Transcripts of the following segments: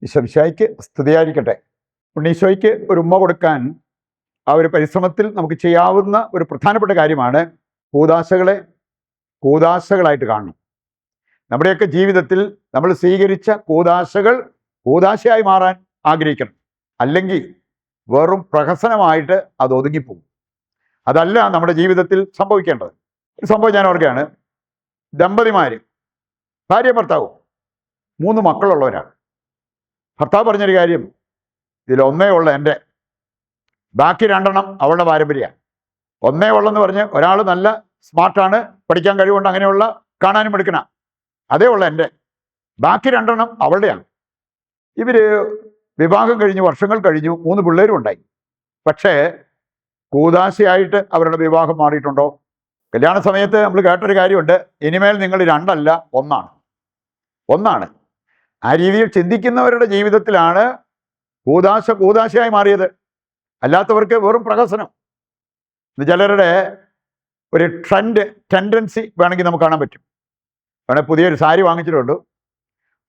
ഈശോയ്ക്ക് സ്തുതിയായിരിക്കട്ടെ. ഉണ്ണീശോയ്ക്ക് ഒരു ഉമ്മ കൊടുക്കാൻ ആ ഒരു പരിശ്രമത്തിൽ നമുക്ക് ചെയ്യാവുന്ന ഒരു പ്രധാനപ്പെട്ട കാര്യമാണ് കൂദാശകളെ കൂദാശകളായിട്ട് കാണണം. നമ്മുടെയൊക്കെ ജീവിതത്തിൽ നമ്മൾ സ്വീകരിച്ച കൂദാശകൾ കൂദാശയായി മാറാൻ ആഗ്രഹിക്കണം. അല്ലെങ്കിൽ വെറും പ്രഹസനമായിട്ട് അത് ഒതുങ്ങിപ്പോകും. അതല്ല നമ്മുടെ ജീവിതത്തിൽ സംഭവിക്കേണ്ടത്. ഒരു സംഭവം ഞാൻ ഓർക്കുകയാണ്. ദമ്പതിമാർ, ഭാര്യ ഭർത്താവും 3 മക്കളുള്ളവരാണ്. ഭർത്താവ് പറഞ്ഞൊരു കാര്യം, ഇതിലൊന്നേ ഉള്ള എൻ്റെ, ബാക്കി 2 അവളുടെ പാരമ്പര്യമാണ്. ഒന്നേ ഉള്ളെന്ന് പറഞ്ഞ് ഒരാൾ നല്ല സ്മാർട്ടാണ്, പഠിക്കാൻ കഴിവുണ്ട്, അങ്ങനെയുള്ള കാണാനും എടുക്കണം, അതേ ഉള്ള എൻ്റെ, ബാക്കി 2 അവളുടെയാണ്. ഇവര് വിവാഹം കഴിഞ്ഞ് വർഷങ്ങൾ കഴിഞ്ഞു, 3 പിള്ളേരും ഉണ്ടായി. പക്ഷേ കൂദാശയായിട്ട് അവരുടെ വിവാഹം മാറിയിട്ടുണ്ടോ? കല്യാണ സമയത്ത് നമ്മൾ കേട്ടൊരു കാര്യമുണ്ട്, ഇനിമേൽ നിങ്ങൾ 2 അല്ല 1 ആണ്. ആ രീതിയിൽ ചിന്തിക്കുന്നവരുടെ ജീവിതത്തിലാണ് കൂദാശയായി മാറിയത്. അല്ലാത്തവർക്ക് വെറും പ്രഹസനം. ചിലരുടെ ഒരു ടെൻഡൻസി വേണമെങ്കിൽ നമുക്ക് കാണാൻ പറ്റും. വേണമെങ്കിൽ പുതിയൊരു സാരി വാങ്ങിച്ചിട്ടുണ്ട്,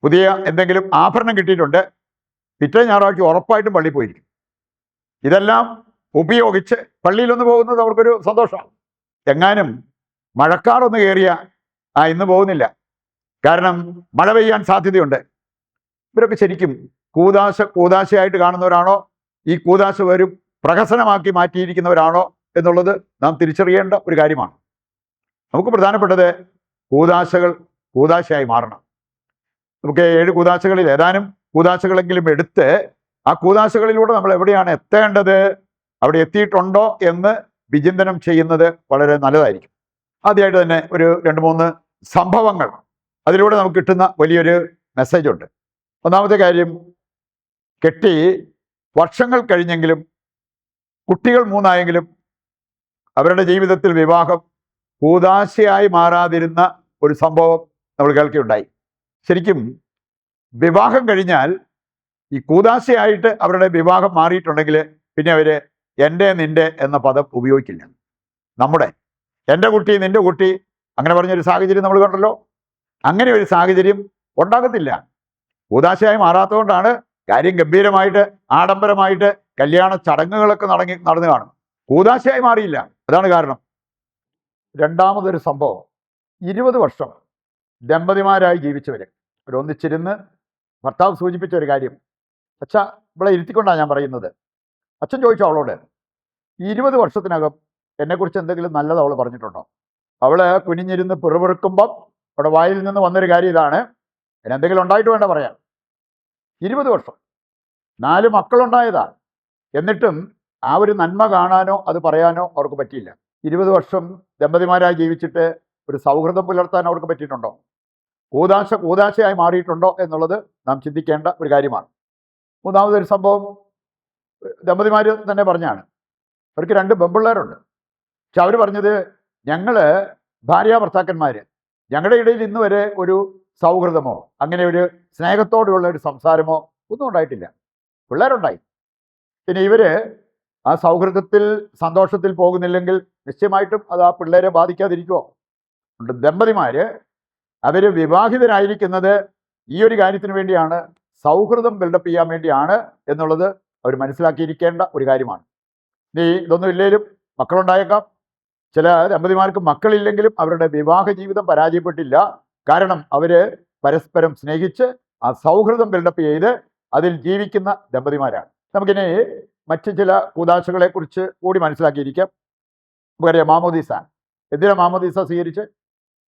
പുതിയ എന്തെങ്കിലും ആഭരണം കിട്ടിയിട്ടുണ്ട്, പിറ്റേ ഞായറാഴ്ച ഉറപ്പായിട്ടും പള്ളിയിൽ പോയിരിക്കും. ഇതെല്ലാം ഉപയോഗിച്ച് പള്ളിയിലൊന്ന് പോകുന്നത് അവർക്കൊരു സന്തോഷമാണ്. എങ്ങാനും മഴക്കാറൊന്ന് കയറിയ ഇന്ന് പോകുന്നില്ല, കാരണം മഴ പെയ്യാൻ സാധ്യതയുണ്ട്. ഇവരൊക്കെ ശരിക്കും കൂദാശയായിട്ട് കാണുന്നവരാണോ, ഈ കൂദാശ വരും പ്രഹസനമാക്കി മാറ്റിയിരിക്കുന്നവരാണോ എന്നുള്ളത് നാം തിരിച്ചറിയേണ്ട ഒരു കാര്യമാണ്. നമുക്ക് പ്രധാനപ്പെട്ടത് കൂദാശയായി മാറണം. നമുക്ക് 7 കൂദാശകളിൽ ഏതാനും കൂദാശകളെങ്കിലും എടുത്ത് ആ കൂദാശകളിലൂടെ നമ്മൾ എവിടെയാണ് എത്തേണ്ടത്, അവിടെ എത്തിയിട്ടുണ്ടോ എന്ന് വിചിന്തനം ചെയ്യുന്നത് വളരെ നല്ലതായിരിക്കും. ആദ്യമായിട്ട് തന്നെ ഒരു 2-3 സംഭവങ്ങൾ അതിലൂടെ നമുക്ക് കിട്ടുന്ന വലിയൊരു മെസ്സേജ് ഉണ്ട്. ഒന്നാമത്തെ കാര്യം, കെട്ടി വർഷങ്ങൾ കഴിഞ്ഞെങ്കിലും കുട്ടികൾ 3 അവരുടെ ജീവിതത്തിൽ വിവാഹം കൂദാശയായി മാറാതിരുന്ന ഒരു സംഭവം നമ്മൾ കേൾക്കുകയുണ്ടായി. ശരിക്കും വിവാഹം കഴിഞ്ഞാൽ ഈ കൂദാശയായിട്ട് അവരുടെ വിവാഹം മാറിയിട്ടുണ്ടെങ്കിൽ പിന്നെ അവർ എൻ്റെ നിൻ്റെ എന്ന പദം ഉപയോഗിക്കില്ല. എൻ്റെ കുട്ടി നിൻ്റെ കുട്ടി അങ്ങനെ പറഞ്ഞൊരു സാഹചര്യം നമ്മൾ കണ്ടല്ലോ. അങ്ങനെ ഒരു സാഹചര്യം ഉണ്ടാകത്തില്ല. കൂദാശയായി മാറാത്തതുകൊണ്ടാണ് കാര്യം ഗംഭീരമായിട്ട് ആഡംബരമായിട്ട് കല്യാണ ചടങ്ങുകളൊക്കെ നടന്നു കാണും. കൂദാശയായി മാറിയില്ല, അതാണ് കാരണം. രണ്ടാമതൊരു സംഭവം, 20 വർഷം ദമ്പതിമാരായി ജീവിച്ചവർ ഒന്നിച്ചിരുന്ന് ഭർത്താവ് സൂചിപ്പിച്ച ഒരു കാര്യം. അച്ഛാ, ഇവിടെ ഇരുത്തിക്കൊണ്ടാണ് ഞാൻ പറയുന്നത്. അച്ഛൻ ചോദിച്ചു അവളോട്, 20 വർഷത്തിനകം എന്നെക്കുറിച്ച് എന്തെങ്കിലും നല്ലത് അവൾ പറഞ്ഞിട്ടുണ്ടോ? അവള് കുനിഞ്ഞിരുന്ന് പിറുപിറുക്കുമ്പം അവിടെ വായിൽ നിന്ന് വന്നൊരു കാര്യം ഇതാണ്, എന്തെങ്കിലും ഉണ്ടായിട്ട് വേണ്ട പറയാൻ. 20 വർഷം 4 മക്കളുണ്ടായതാ, എന്നിട്ടും ആ ഒരു നന്മ കാണാനോ അത് പറയാനോ അവർക്ക് പറ്റിയില്ല. 20 വർഷം ദമ്പതിമാരായി ജീവിച്ചിട്ട് ഒരു സൗഹൃദം പുലർത്താൻ അവർക്ക് പറ്റിയിട്ടുണ്ടോ? കൂദാശയായി മാറിയിട്ടുണ്ടോ എന്നുള്ളത് നാം ചിന്തിക്കേണ്ട ഒരു കാര്യമാണ്. മൂന്നാമതൊരു സംഭവം ദമ്പതിമാർ തന്നെ പറഞ്ഞാണ്. അവർക്ക് 2 പെൺപിള്ളേരുണ്ട്. പക്ഷെ അവർ പറഞ്ഞത്, ഞങ്ങള് ഭാര്യ ഭർത്താക്കന്മാർ, ഞങ്ങളുടെ ഇടയിൽ ഇന്ന് വരെ ഒരു സൗഹൃദമോ അങ്ങനെ ഒരു സ്നേഹത്തോടെയുള്ള ഒരു സംസാരമോ ഒന്നും ഉണ്ടായിട്ടില്ല. പിള്ളേരുണ്ടായി. പിന്നെ ഇവര് ആ സൗഹൃദത്തിൽ സന്തോഷത്തിൽ പോകുന്നില്ലെങ്കിൽ നിശ്ചയമായിട്ടും അത് ആ പിള്ളേരെ ബാധിക്കാതിരിക്കുമോ? ദമ്പതിമാര് അവര് വിവാഹിതരായിരിക്കുന്നത് ഈ ഒരു കാര്യത്തിന് വേണ്ടിയാണ്, സൗഹൃദം ബിൽഡപ്പ് ചെയ്യാൻ വേണ്ടിയാണ് എന്നുള്ളത് അവർ മനസ്സിലാക്കിയിരിക്കേണ്ട ഒരു കാര്യമാണ്. ഇനി ഇതൊന്നും ഇല്ലെങ്കിലും മക്കളുണ്ടായേക്കാം. ചില ദമ്പതിമാർക്ക് മക്കളില്ലെങ്കിലും അവരുടെ വിവാഹ ജീവിതം പരാജയപ്പെട്ടില്ല. കാരണം അവര് പരസ്പരം സ്നേഹിച്ച് ആ സൗഹൃദം ബിൽഡപ്പ് ചെയ്ത് അതിൽ ജീവിക്കുന്ന ദമ്പതിമാരാണ്. നമുക്കിനി മറ്റ് ചില കൂദാശകളെ കുറിച്ച് കൂടി മനസ്സിലാക്കിയിരിക്കാം. നമുക്കറിയാം മാമോദീസ. എന്തിനാ മാമോദീസ സ്വീകരിച്ച്?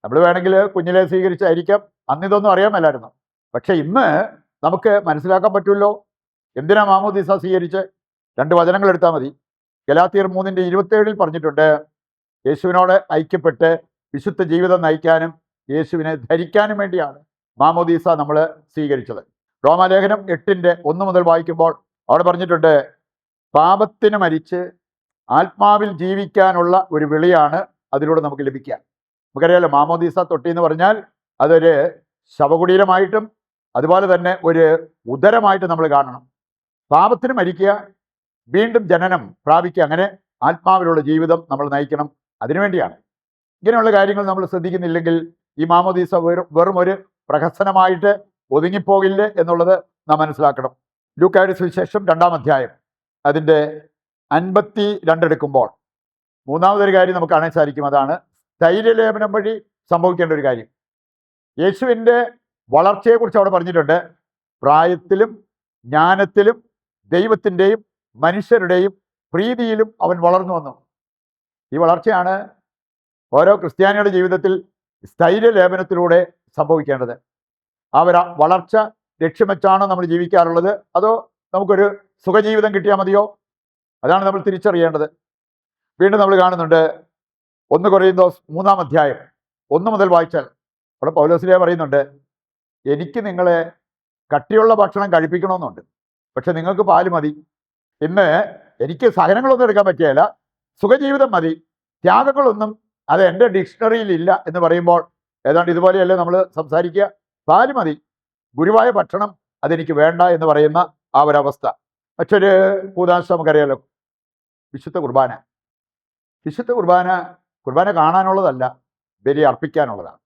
നമ്മൾ വേണമെങ്കിൽ കുഞ്ഞിലെ സ്വീകരിച്ചായിരിക്കാം, അന്നിതൊന്നും അറിയാമല്ലായിരുന്നു. പക്ഷെ ഇന്ന് നമുക്ക് മനസ്സിലാക്കാൻ പറ്റുമല്ലോ എന്തിനാ മാമോദീസ സ്വീകരിച്ച്. 2 വചനങ്ങൾ എടുത്താൽ മതി. ഗലാത്യർ 3:27 പറഞ്ഞിട്ടുണ്ട്, യേശുവിനോട് ഐക്യപ്പെട്ട് വിശുദ്ധ ജീവിതം നയിക്കാനും യേശുവിനെ ധരിക്കാനും വേണ്ടിയാണ് മാമോദീസ നമ്മൾ സ്വീകരിച്ചത്. റോമാലേഖനം 8:1 മുതൽ വായിക്കുമ്പോൾ അവിടെ പറഞ്ഞിട്ടുണ്ട്, പാപത്തിന് മരിച്ച് ആത്മാവിൽ ജീവിക്കാനുള്ള ഒരു വിളിയാണ് അതിലൂടെ നമുക്ക് ലഭിക്കുക. നമുക്കറിയാലോ, മാമോദീസ തൊട്ടി എന്ന് പറഞ്ഞാൽ അതൊരു ശവകുടീരമായിട്ടും അതുപോലെ തന്നെ ഒരു ഉദരമായിട്ട് നമ്മൾ കാണണം. പാപത്തിന് മരിക്കുക, വീണ്ടും ജനനം പ്രാപിക്കുക, അങ്ങനെ ആത്മാവിലുള്ള ജീവിതം നമ്മൾ നയിക്കണം. അതിനുവേണ്ടിയാണ്. ഇങ്ങനെയുള്ള കാര്യങ്ങൾ നമ്മൾ ശ്രദ്ധിക്കുന്നില്ലെങ്കിൽ ഈ മാമോദീസ വെറും ഒരു പ്രഹസനമായിട്ട് ഒതുങ്ങിപ്പോകില്ലേ എന്നുള്ളത് നാം മനസ്സിലാക്കണം. ലൂക്കായുടെ സുവിശേഷം 2-ാം അധ്യായം അതിൻ്റെ 52 എടുക്കുമ്പോൾ മൂന്നാമതൊരു കാര്യം നമുക്ക് കാണാൻ സാധിക്കും. അതാണ് സ്ഥൈര്യലേപനം വഴി സംഭവിക്കേണ്ട ഒരു കാര്യം. യേശുവിൻ്റെ വളർച്ചയെക്കുറിച്ച് അവിടെ പറഞ്ഞിട്ടുണ്ട്. പ്രായത്തിലും ജ്ഞാനത്തിലും ദൈവത്തിൻ്റെയും മനുഷ്യരുടെയും പ്രീതിയിലും അവൻ വളർന്നു വന്നു. ഈ വളർച്ചയാണ് ഓരോ ക്രിസ്ത്യാനിയുടെ ജീവിതത്തിൽ സ്ഥൈര്യലേപനത്തിലൂടെ സംഭവിക്കേണ്ടത്. ആ വളർച്ച ലക്ഷ്യം വെച്ചാണോ നമ്മൾ ജീവിക്കാറുള്ളത്, അതോ നമുക്കൊരു സുഖജീവിതം കിട്ടിയാൽ മതിയോ? അതാണ് നമ്മൾ തിരിച്ചറിയേണ്ടത്. വീണ്ടും നമ്മൾ കാണുന്നുണ്ട് 1 കൊരിന്തോസ് 3-ാം അധ്യായം 1 മുതൽ വായിച്ചാൽ അവിടെ പൗലോസ്ലീഹ പറയുന്നുണ്ട്, എനിക്ക് നിങ്ങളെ കട്ടിയുള്ള ഭക്ഷണം കഴിപ്പിക്കണമെന്നുണ്ട്, പക്ഷെ നിങ്ങൾക്ക് പാല് മതി. ഇന്ന് എനിക്ക് സഹനങ്ങളൊന്നും എടുക്കാൻ പറ്റിയല്ല, സുഖജീവിതം മതി, ത്യാഗങ്ങളൊന്നും അത് എൻ്റെ ഡിക്ഷണറിയിൽ ഇല്ല എന്ന് പറയുമ്പോൾ ഏതാണ്ട് ഇതുപോലെയല്ലേ നമ്മൾ സംസാരിക്കുക. പാല് മതി, ഗുരുവായ ഭക്ഷണം അതെനിക്ക് വേണ്ട എന്ന് പറയുന്ന ആ ഒരവസ്ഥ. മറ്റൊരു കൂദാശ നമുക്കറിയാലോ, വിശുദ്ധ കുർബാന. വിശുദ്ധ കുർബാന കാണാനുള്ളതല്ല, ബലി അർപ്പിക്കാനുള്ളതാണ്.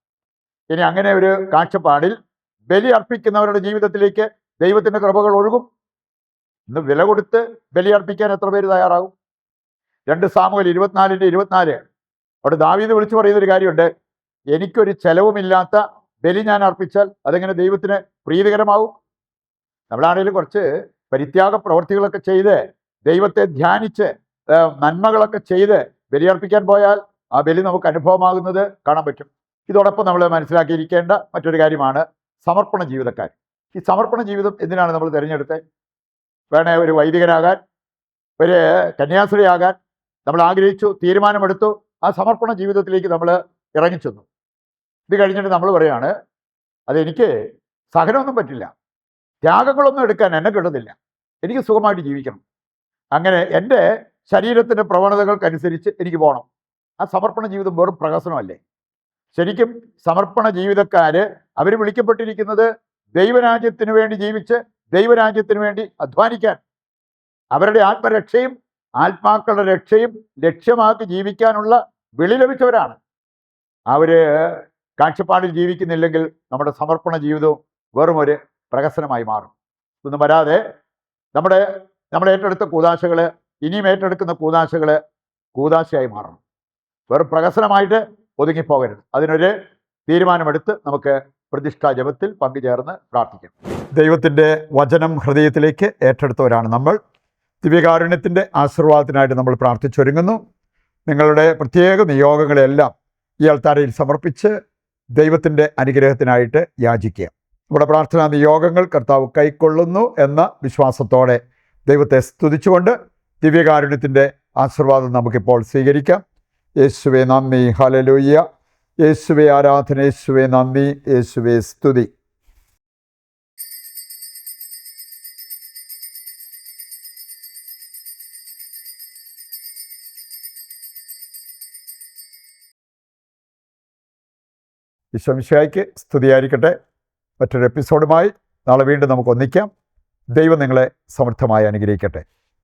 ഇനി അങ്ങനെ ഒരു കാഴ്ചപ്പാടിൽ ബലി അർപ്പിക്കുന്നവരുടെ ജീവിതത്തിലേക്ക് ദൈവത്തിൻ്റെ കൃപകൾ ഒഴുകും. ഇന്ന് വില കൊടുത്ത് ബലി അർപ്പിക്കാൻ എത്ര പേര് തയ്യാറാകും? 2 സാമുവേൽ 24:24 അവിടെ ദാവീദ് വിളിച്ചു പറയുന്നൊരു കാര്യമുണ്ട്, എനിക്കൊരു ചെലവുമില്ലാത്ത ബലി ഞാൻ അർപ്പിച്ചാൽ അതെങ്ങനെ ദൈവത്തിന് പ്രീതികരമാവും? നമ്മളാണെങ്കിലും കുറച്ച് പരിത്യാഗ പ്രവർത്തികളൊക്കെ ചെയ്ത് ദൈവത്തെ ധ്യാനിച്ച് നന്മകളൊക്കെ ചെയ്ത് ബലിയർപ്പിക്കാൻ പോയാൽ ആ ബലി നമുക്ക് അനുഭവമാകുന്നത് കാണാൻ പറ്റും. ഇതോടൊപ്പം നമ്മൾ മനസ്സിലാക്കിയിരിക്കേണ്ട മറ്റൊരു കാര്യമാണ് സമർപ്പണ ജീവിതക്കാർ. ഈ സമർപ്പണ ജീവിതം എന്തിനാണ് നമ്മൾ തിരഞ്ഞെടുത്തത്? വേണേ ഒരു വൈദികനാകാൻ, ഒരു കന്യാസ്ത്രീയാകാൻ നമ്മൾ ആഗ്രഹിച്ചു, തീരുമാനമെടുത്തു, ആ സമർപ്പണ ജീവിതത്തിലേക്ക് നമ്മൾ ഇറങ്ങിച്ചെന്നു. ഇത് കഴിഞ്ഞിട്ട് നമ്മൾ പറയാണ്, അതെനിക്ക് സഹനമൊന്നും പറ്റില്ല, ത്യാഗങ്ങളൊന്നും എടുക്കാൻ എന്നെ കിട്ടുന്നില്ല, എനിക്ക് സുഖമായിട്ട് ജീവിക്കണം, അങ്ങനെ എൻ്റെ ശരീരത്തിൻ്റെ പ്രവണതകൾക്കനുസരിച്ച് എനിക്ക് പോകണം. ആ സമർപ്പണ ജീവിതം വെറും പ്രഹസനമല്ലേ? ശരിക്കും സമർപ്പണ ജീവിതക്കാർ അവർ വിളിക്കപ്പെട്ടിരിക്കുന്നത് ദൈവരാജ്യത്തിന് വേണ്ടി ജീവിച്ച് ദൈവരാജ്യത്തിന് വേണ്ടി അധ്വാനിക്കാൻ, അവരുടെ ആത്മരക്ഷയും ആത്മാക്കളുടെ രക്ഷയും ലക്ഷ്യമാക്കി ജീവിക്കാനുള്ള വിളി ലഭിച്ചവരാണ്. അവർ കാഴ്ചപ്പാടിൽ ജീവിക്കുന്നില്ലെങ്കിൽ നമ്മുടെ സമർപ്പണ ജീവിതവും വെറും ഒരു പ്രഹസനമായി മാറും. ഒന്നും വരാതെ നമ്മൾ ഏറ്റെടുത്ത കൂദാശകൾ, ഇനിയും ഏറ്റെടുക്കുന്ന കൂദാശകൾ കൂദാശയായി മാറണം. വെറും പ്രഹസനമായിട്ട് ഒതുങ്ങിപ്പോകരുത്. അതിനൊരു തീരുമാനമെടുത്ത് നമുക്ക് പ്രതിഷ്ഠാ ജപത്തിൽ പങ്കുചേർന്ന് പ്രാർത്ഥിക്കാം. ദൈവത്തിൻ്റെ വചനം ഹൃദയത്തിലേക്ക് ഏറ്റെടുത്തവരാണ് നമ്മൾ. ദിവ്യകാരുണ്യത്തിൻ്റെ ആശീർവാദത്തിനായിട്ട് നമ്മൾ പ്രാർത്ഥിച്ചൊരുങ്ങുന്നു. നിങ്ങളുടെ പ്രത്യേക നിയോഗങ്ങളെല്ലാം ഈ അൾത്താരയിൽ സമർപ്പിച്ച് ദൈവത്തിൻ്റെ അനുഗ്രഹത്തിനായിട്ട് യാചിക്കുക. നമ്മുടെ പ്രാർത്ഥനാ നിയോഗങ്ങൾ കർത്താവ് കൈക്കൊള്ളുന്നു എന്ന വിശ്വാസത്തോടെ ദൈവത്തെ സ്തുതിച്ചുകൊണ്ട് ദിവ്യകാരുണ്യത്തിൻ്റെ ആശീർവാദം നമുക്കിപ്പോൾ സ്വീകരിക്കാം. യേശുവേ നന്ദി, ഹല്ലേലൂയ. യേശുവേ ആരാധന, യേശുവേ നന്ദി, യേശുവേ സ്തുതി. ഈശോമിശിഹായ്ക്ക് സ്തുതിയായിരിക്കട്ടെ. മറ്റൊരു എപ്പിസോഡുമായി നാളെ വീണ്ടും നമുക്ക് ഒന്നിക്കാം. ദൈവം നിങ്ങളെ സമൃദ്ധമായി അനുഗ്രഹിക്കട്ടെ.